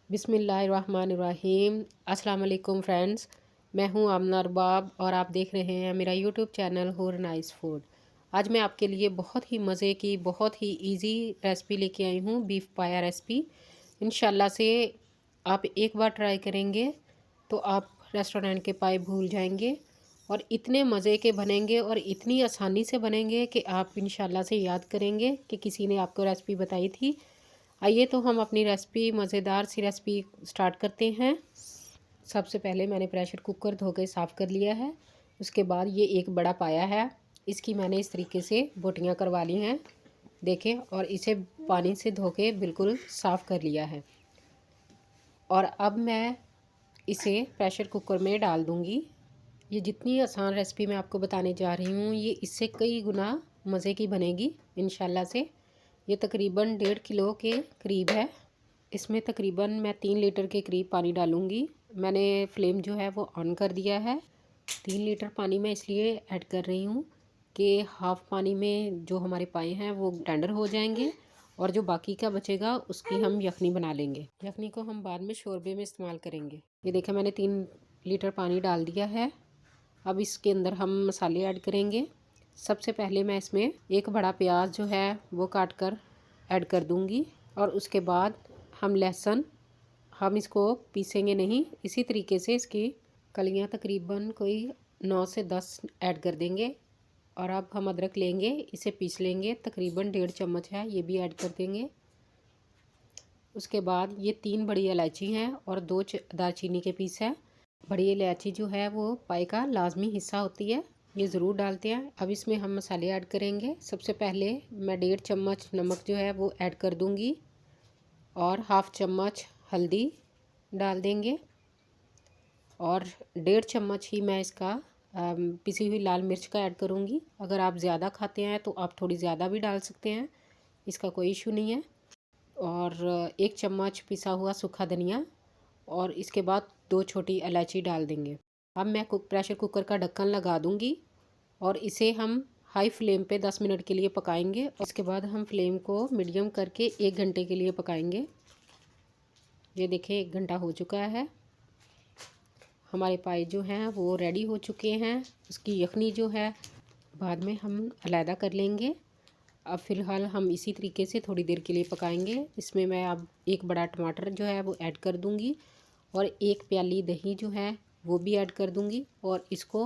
बिस्मिल्लाहिर्रहमानिर्रहीम। अस्सलाम वालेकुम फ्रेंड्स, मैं हूं आमना अरबाब और आप देख रहे हैं मेरा यूट्यूब चैनल हुर नाइस फूड। आज मैं आपके लिए बहुत ही मज़े की बहुत ही इजी रेसिपी लेके आई हूं, बीफ पाया रेसिपी। इंशाल्लाह से आप एक बार ट्राई करेंगे तो आप रेस्टोरेंट के पाए भूल जाएंगे और इतने मज़े के बनेंगे और इतनी आसानी से बनेंगे कि आप इंशाल्लाह से याद करेंगे कि किसी ने आपको रेसिपी बताई थी। आइए तो हम अपनी रेसिपी मज़ेदार सी रेसिपी स्टार्ट करते हैं। सबसे पहले मैंने प्रेशर कुकर धो के साफ़ कर लिया है। उसके बाद ये एक बड़ा पाया है, इसकी मैंने इस तरीके से बोटियां करवा ली हैं, देखें। और इसे पानी से धो के बिल्कुल साफ़ कर लिया है। और अब मैं इसे प्रेशर कुकर में डाल दूँगी। ये जितनी आसान रेसिपी मैं आपको बताने जा रही हूँ, ये इससे कई गुना मज़े की बनेगी इंशाल्लाह से। ये तकरीबन 1.5 किलो के करीब है। इसमें तकरीबन मैं 3 लीटर के करीब पानी डालूँगी। मैंने फ्लेम जो है वो ऑन कर दिया है। 3 लीटर पानी मैं इसलिए ऐड कर रही हूँ कि हाफ़ पानी में जो हमारे पाए हैं वो टेंडर हो जाएंगे और जो बाकी का बचेगा उसकी हम यखनी बना लेंगे। यखनी को हम बाद में शोरबे में इस्तेमाल करेंगे। ये देखिए मैंने 3 लीटर पानी डाल दिया है। अब इसके अंदर हम मसाले ऐड करेंगे। सबसे पहले मैं इसमें एक बड़ा प्याज जो है वो काट कर ऐड कर दूंगी और उसके बाद हम इसको पीसेंगे नहीं, इसी तरीके से इसकी कलियां तकरीबन कोई 9 से 10 ऐड कर देंगे। और अब हम अदरक लेंगे, इसे पीस लेंगे, तकरीबन 1.5 चम्मच है, ये भी ऐड कर देंगे। उसके बाद ये 3 बड़ी इलायची हैं और 2 दालचीनी के पीस है। बड़ी इलायची जो है वो पाई का लाजमी हिस्सा होती है, ये ज़रूर डालते हैं। अब इसमें हम मसाले ऐड करेंगे। सबसे पहले मैं 1.5 चम्मच नमक जो है वो ऐड कर दूंगी और हाफ़ चम्मच हल्दी डाल देंगे और 1.5 चम्मच ही मैं इसका पिसी हुई लाल मिर्च का ऐड करूंगी। अगर आप ज़्यादा खाते हैं तो आप थोड़ी ज़्यादा भी डाल सकते हैं, इसका कोई इशू नहीं है। और 1 चम्मच पिसा हुआ सूखा धनिया और इसके बाद 2 छोटी इलायची डाल देंगे। अब मैं प्रेशर कुकर का ढक्कन लगा दूंगी और इसे हम हाई फ्लेम पे 10 मिनट के लिए पकाएंगे। इसके बाद हम फ्लेम को मीडियम करके 1 घंटे के लिए पकाएंगे। ये देखिए 1 घंटा हो चुका है। हमारे पाए जो हैं वो रेडी हो चुके हैं। उसकी यखनी जो है बाद में हम अलहदा कर लेंगे। अब फ़िलहाल हम इसी तरीके से थोड़ी देर के लिए पकाएंगे। इसमें मैं अब एक बड़ा टमाटर जो है वो ऐड कर दूंगी और 1 प्याली दही जो है वो भी ऐड कर दूंगी और इसको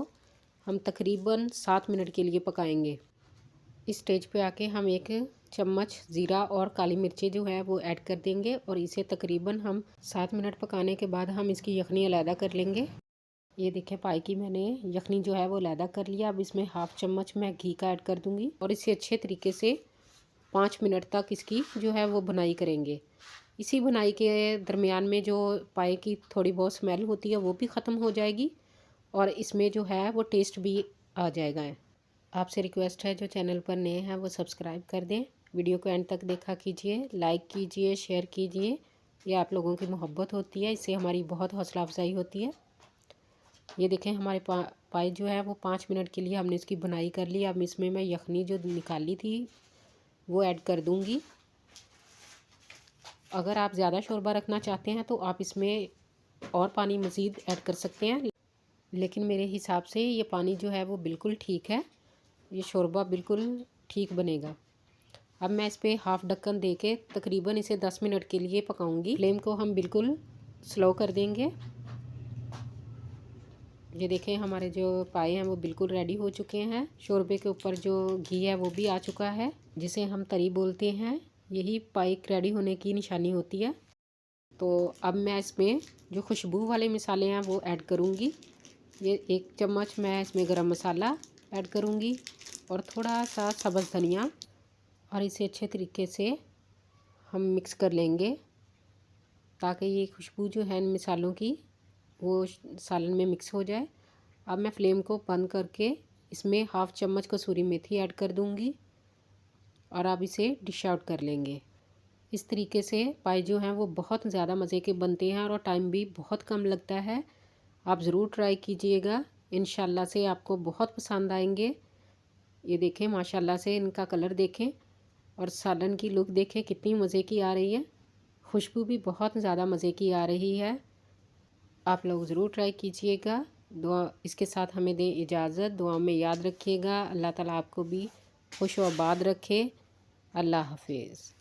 हम तकरीबन 7 मिनट के लिए पकाएंगे। इस स्टेज पे आके हम 1 चम्मच ज़ीरा और काली मिर्ची जो है वो ऐड कर देंगे और इसे तकरीबन हम 7 मिनट पकाने के बाद हम इसकी यखनी अलहदा कर लेंगे। ये देखिए पाई की मैंने यखनी जो है वो अलहदा कर लिया। अब इसमें हाफ़ चम्मच मैं घी का ऐड कर दूंगी और इसे अच्छे तरीके से 5 मिनट तक इसकी जो है वो बुनाई करेंगे। इसी बुनाई के दरमियान में जो पाए की थोड़ी बहुत स्मेल होती है वो भी ख़त्म हो जाएगी और इसमें जो है वो टेस्ट भी आ जाएगा। आपसे रिक्वेस्ट है जो चैनल पर नए हैं वो सब्सक्राइब कर दें। वीडियो को एंड तक देखा कीजिए, लाइक कीजिए, शेयर कीजिए। ये आप लोगों की मोहब्बत होती है, इससे हमारी बहुत हौसला अफजाई होती है। ये देखें हमारे पाए जो है वो 5 मिनट के लिए हमने इसकी बुनाई कर ली। अब इसमें मैं यखनी जो निकाली थी वो ऐड कर दूंगी। अगर आप ज़्यादा शोरबा रखना चाहते हैं तो आप इसमें और पानी मज़ीद ऐड कर सकते हैं, लेकिन मेरे हिसाब से ये पानी जो है वो बिल्कुल ठीक है। ये शोरबा बिल्कुल ठीक बनेगा। अब मैं इस पर हाफ़ ढक्कन दे के तकरीबन इसे 10 मिनट के लिए पकाऊंगी। फ्लेम को हम बिल्कुल स्लो कर देंगे। ये देखें हमारे जो पाए हैं वो बिल्कुल रेडी हो चुके हैं। शोरबे के ऊपर जो घी है वो भी आ चुका है, जिसे हम तरी बोलते हैं। यही पाए रेडी होने की निशानी होती है। तो अब मैं इसमें जो खुशबू वाले मसाले हैं वो ऐड करूँगी। ये 1 चम्मच मैं इसमें गरम मसाला ऐड करूँगी और थोड़ा सा सब्ज़ धनिया और इसे अच्छे तरीके से हम मिक्स कर लेंगे ताकि ये खुशबू जो है इन मसालों की वो सालन में मिक्स हो जाए। अब मैं फ्लेम को बंद करके इसमें हाफ़ चम्मच कसूरी मेथी ऐड कर दूँगी और अब इसे डिश आउट कर लेंगे। इस तरीके से पाए जो हैं वो बहुत ज़्यादा मज़े के बनते हैं और टाइम भी बहुत कम लगता है। आप ज़रूर ट्राई कीजिएगा, इंशाल्लाह से आपको बहुत पसंद आएंगे। ये देखें माशाल्लाह से इनका कलर देखें और सालन की लुक देखें कितनी मज़े की आ रही है, खुशबू भी बहुत ज़्यादा मज़े की आ रही है। आप लोग ज़रूर ट्राई कीजिएगा। दुआ इसके साथ हमें दें इजाज़त। दुआ में याद रखिएगा। अल्लाह ताला आपको भी खुश व आबाद रखे। अल्लाह हाफिज़।